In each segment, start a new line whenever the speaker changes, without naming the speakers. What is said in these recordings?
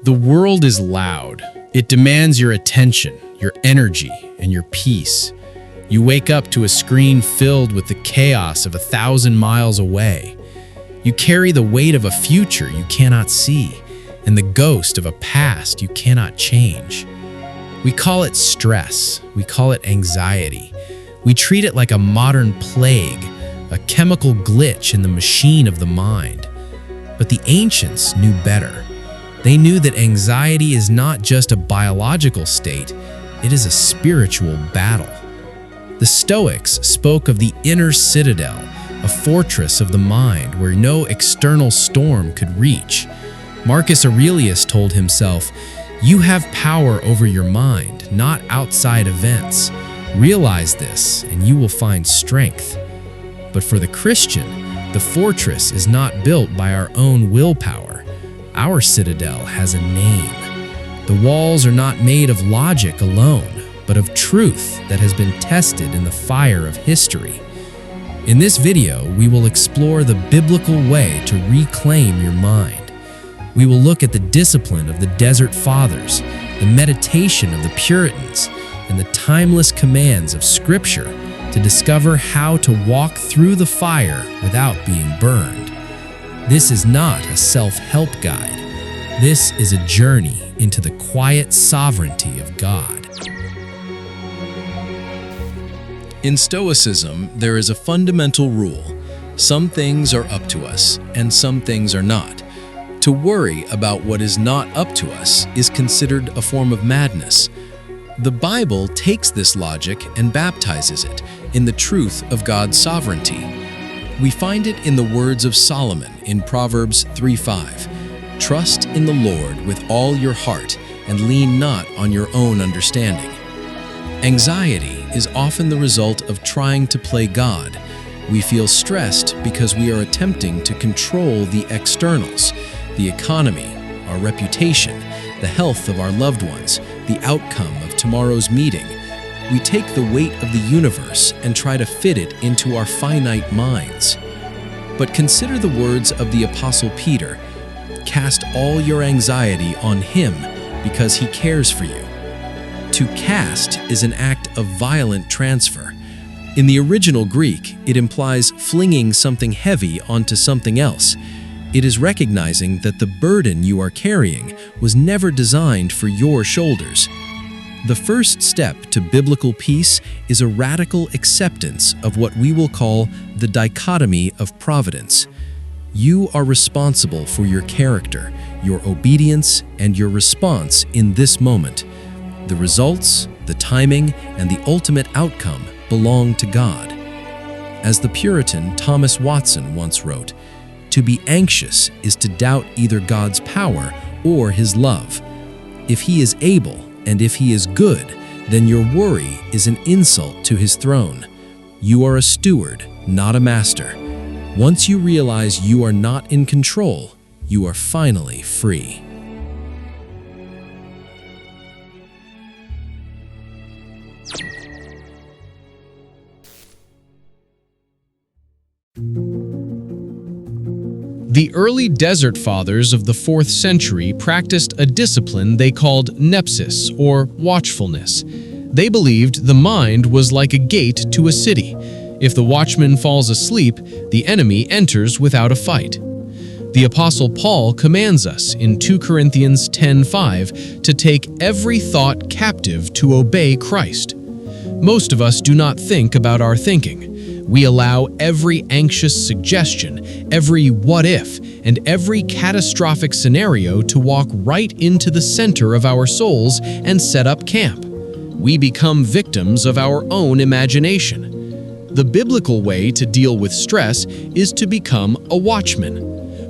The world is loud. It demands your attention, your energy, and your peace. You wake up to a screen filled with the chaos of 1,000 miles away. You carry the weight of a future you cannot see and the ghost of a past you cannot change. We call it stress. We call it anxiety. We treat it like a modern plague, a chemical glitch in the machine of the mind. But the ancients knew better. They knew that anxiety is not just a biological state, it is a spiritual battle. The Stoics spoke of the inner citadel, a fortress of the mind where no external storm could reach. Marcus Aurelius told himself, "You have power over your mind, not outside events. Realize this, and you will find strength." But for the Christian, the fortress is not built by our own willpower. Our citadel has a name. The walls are not made of logic alone, but of truth that has been tested in the fire of history. In this video, we will explore the biblical way to reclaim your mind. We will look at the discipline of the Desert Fathers, the meditation of the Puritans, and the timeless commands of Scripture to discover how to walk through the fire without being burned. This is not a self-help guide. This is a journey into the quiet sovereignty of God. In Stoicism, there is a fundamental rule. Some things are up to us, and some things are not. To worry about what is not up to us is considered a form of madness. The Bible takes this logic and baptizes it in the truth of God's sovereignty. We find it in the words of Solomon in Proverbs 3:5. "Trust in the Lord with all your heart and lean not on your own understanding." Anxiety is often the result of trying to play God. We feel stressed because we are attempting to control the externals, the economy, our reputation, the health of our loved ones, the outcome of tomorrow's meeting. We take the weight of the universe and try to fit it into our finite minds. But consider the words of the Apostle Peter, "Cast all your anxiety on him because he cares for you." To cast is an act of violent transfer. In the original Greek, it implies flinging something heavy onto something else. It is recognizing that the burden you are carrying was never designed for your shoulders. The first step to biblical peace is a radical acceptance of what we will call the dichotomy of providence. You are responsible for your character, your obedience, and your response in this moment. The results, the timing, and the ultimate outcome belong to God. As the Puritan Thomas Watson once wrote, "To be anxious is to doubt either God's power or His love. If He is able and if He is good, then your worry is an insult to His throne. You are a steward, not a master. Once you realize you are not in control, you are finally free." The early Desert Fathers of the 4th century practiced a discipline they called nepsis, or watchfulness. They believed the mind was like a gate to a city. If the watchman falls asleep, the enemy enters without a fight. The Apostle Paul commands us in 2 Corinthians 10:5 to take every thought captive to obey Christ. Most of us do not think about our thinking. We allow every anxious suggestion, every what if, and every catastrophic scenario to walk right into the center of our souls and set up camp. We become victims of our own imagination. The biblical way to deal with stress is to become a watchman.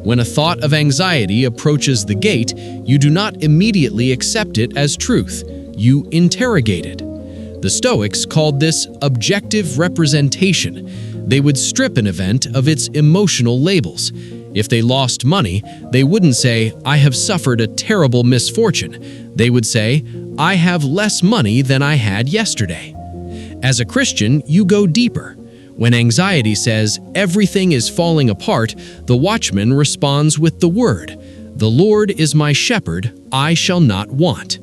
When a thought of anxiety approaches the gate, you do not immediately accept it as truth. You interrogate it. The Stoics called this objective representation. They would strip an event of its emotional labels. If they lost money, they wouldn't say, "I have suffered a terrible misfortune." They would say, "I have less money than I had yesterday." As a Christian, you go deeper. When anxiety says, "Everything is falling apart," the watchman responds with the word, "The Lord is my shepherd, I shall not want."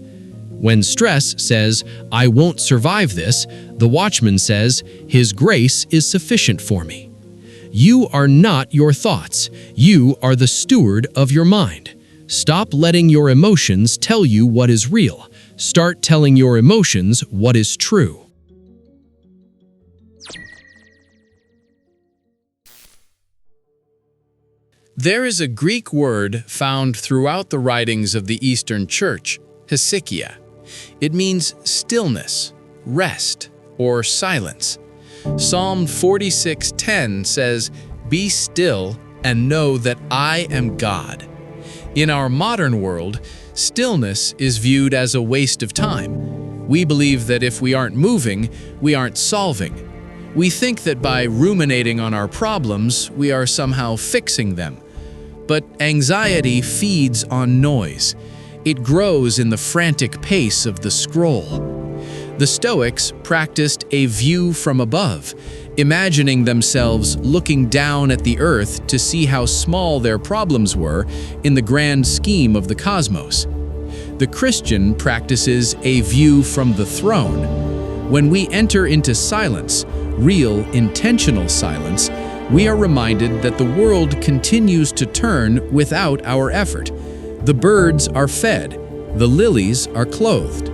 When stress says, "I won't survive this," the watchman says, "His grace is sufficient for me." You are not your thoughts. You are the steward of your mind. Stop letting your emotions tell you what is real. Start telling your emotions what is true. There is a Greek word found throughout the writings of the Eastern Church, hesychia. It means stillness, rest, or silence. Psalm 46:10 says, "Be still and know that I am God." In our modern world, stillness is viewed as a waste of time. We believe that if we aren't moving, we aren't solving. We think that by ruminating on our problems, we are somehow fixing them. But anxiety feeds on noise. It grows in the frantic pace of the scroll. The Stoics practiced a view from above, imagining themselves looking down at the earth to see how small their problems were in the grand scheme of the cosmos. The Christian practices a view from the throne. When we enter into silence, real, intentional silence, we are reminded that the world continues to turn without our effort. The birds are fed, the lilies are clothed.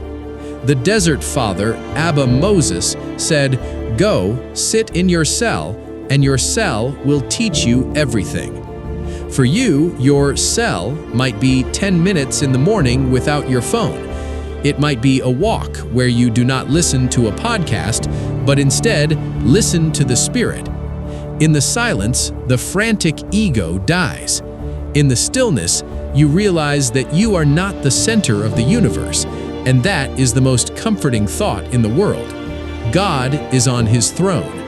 The desert father, Abba Moses, said, "Go, sit in your cell, and your cell will teach you everything." For you, your cell might be 10 minutes in the morning without your phone. It might be a walk where you do not listen to a podcast, but instead listen to the Spirit. In the silence, the frantic ego dies. In the stillness, you realize that you are not the center of the universe, and that is the most comforting thought in the world. God is on His throne.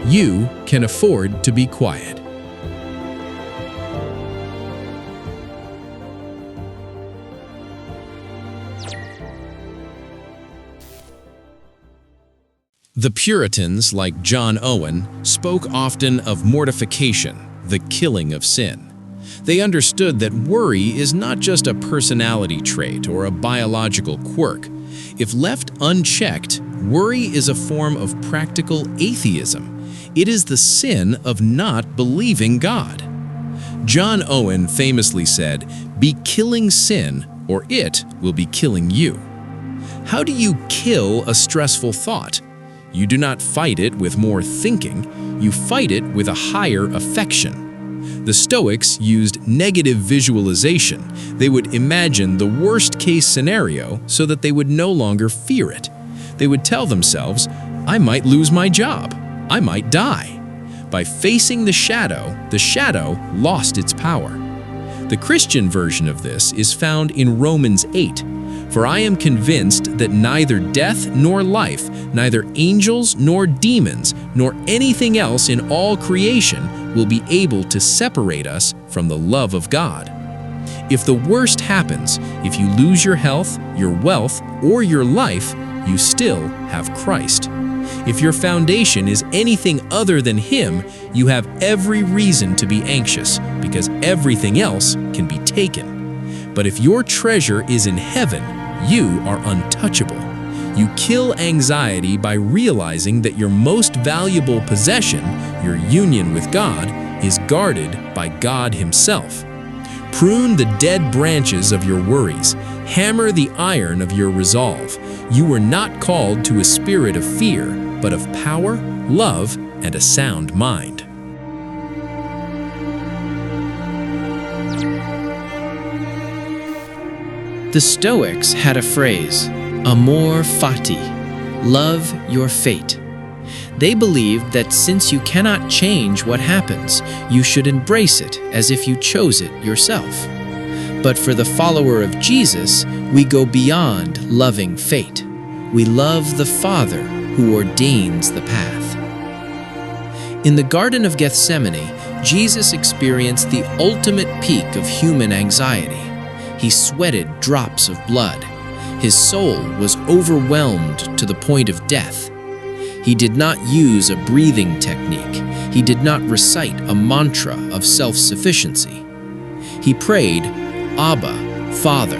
You can afford to be quiet. The Puritans, like John Owen, spoke often of mortification, the killing of sin. They understood that worry is not just a personality trait or a biological quirk. If left unchecked, worry is a form of practical atheism. It is the sin of not believing God. John Owen famously said, "Be killing sin, or it will be killing you." How do you kill a stressful thought? You do not fight it with more thinking, you fight it with a higher affection. The Stoics used negative visualization. They would imagine the worst-case scenario so that they would no longer fear it. They would tell themselves, "I might lose my job. I might die." By facing the shadow lost its power. The Christian version of this is found in Romans 8. "For I am convinced that neither death nor life, neither angels nor demons, nor anything else in all creation will be able to separate us from the love of God." If the worst happens, if you lose your health, your wealth, or your life, you still have Christ. If your foundation is anything other than Him, you have every reason to be anxious, because everything else can be taken. But if your treasure is in heaven, you are untouchable. You kill anxiety by realizing that your most valuable possession, your union with God, is guarded by God Himself. Prune the dead branches of your worries. Hammer the iron of your resolve. You were not called to a spirit of fear, but of power, love, and a sound mind.
The Stoics had a phrase, amor fati, love your fate. They believed that since you cannot change what happens, you should embrace it as if you chose it yourself. But for the follower of Jesus, we go beyond loving fate. We love the Father who ordains the path. In the Garden of Gethsemane, Jesus experienced the ultimate peak of human anxiety. He sweated drops of blood. His soul was overwhelmed to the point of death. He did not use a breathing technique. He did not recite a mantra of self-sufficiency. He prayed, Abba, Father,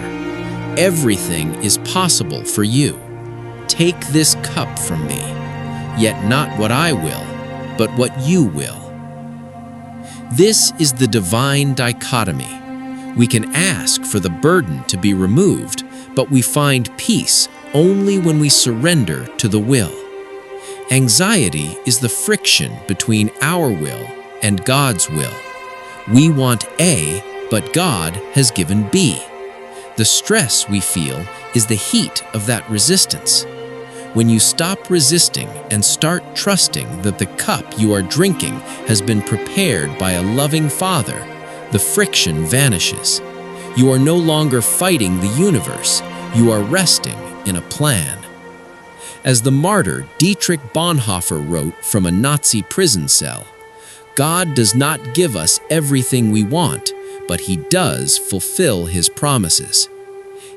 everything is possible for you. Take this cup from me, yet not what I will, but what you will. This is the divine dichotomy. We can ask for the burden to be removed, but we find peace only when we surrender to the will. Anxiety is the friction between our will and God's will. We want A, but God has given B. The stress we feel is the heat of that resistance. When you stop resisting and start trusting that the cup you are drinking has been prepared by a loving Father, the friction vanishes. You are no longer fighting the universe. You are resting in a plan. As the martyr Dietrich Bonhoeffer wrote from a Nazi prison cell, God does not give us everything we want, but He does fulfill His promises.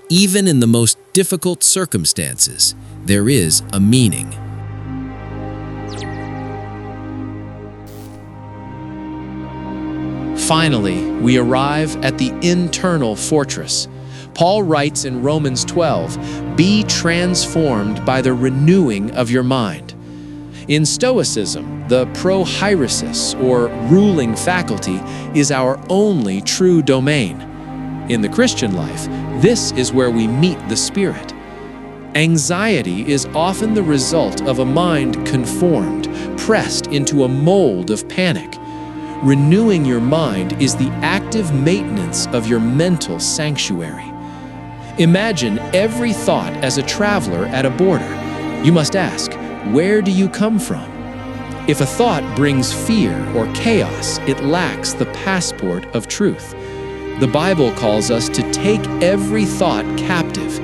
Even in the most difficult circumstances, there is a meaning.
Finally, we arrive at the internal fortress. Paul writes in Romans 12, "Be transformed by the renewing of your mind." In Stoicism, the proheiresis, or ruling faculty, is our only true domain. In the Christian life, this is where we meet the Spirit. Anxiety is often the result of a mind conformed, pressed into a mold of panic. Renewing your mind is the active maintenance of your mental sanctuary. Imagine every thought as a traveler at a border. You must ask, where do you come from? If a thought brings fear or chaos, it lacks the passport of truth. The Bible calls us to take every thought captive.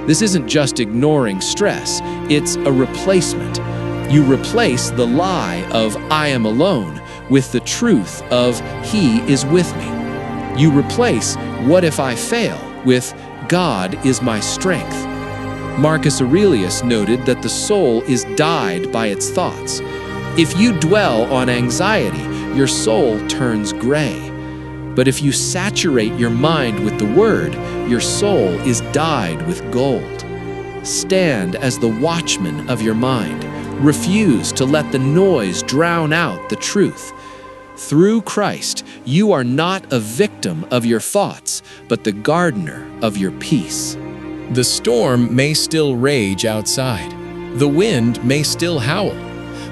This isn't just ignoring stress, it's a replacement. You replace the lie of "I am alone" with the truth of "He is with me." You replace "what if I fail" with "God is my strength." Marcus Aurelius noted that the soul is dyed by its thoughts. If you dwell on anxiety, your soul turns gray. But if you saturate your mind with the Word, your soul is dyed with gold. Stand as the watchman of your mind. Refuse to let the noise drown out the truth. Through Christ, you are not a victim of your thoughts, but the gardener of your peace. The storm may still rage outside. The wind may still howl.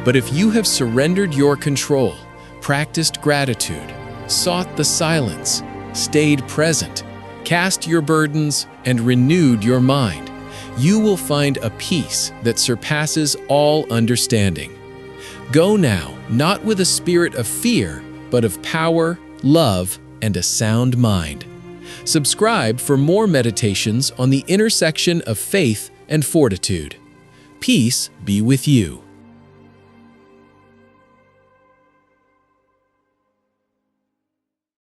But if you have surrendered your control, practiced gratitude, sought the silence, stayed present, cast your burdens, and renewed your mind, you will find a peace that surpasses all understanding. Go now, not with a spirit of fear, but of power, love, and a sound mind. Subscribe for more meditations on the intersection of faith and fortitude. Peace be with you.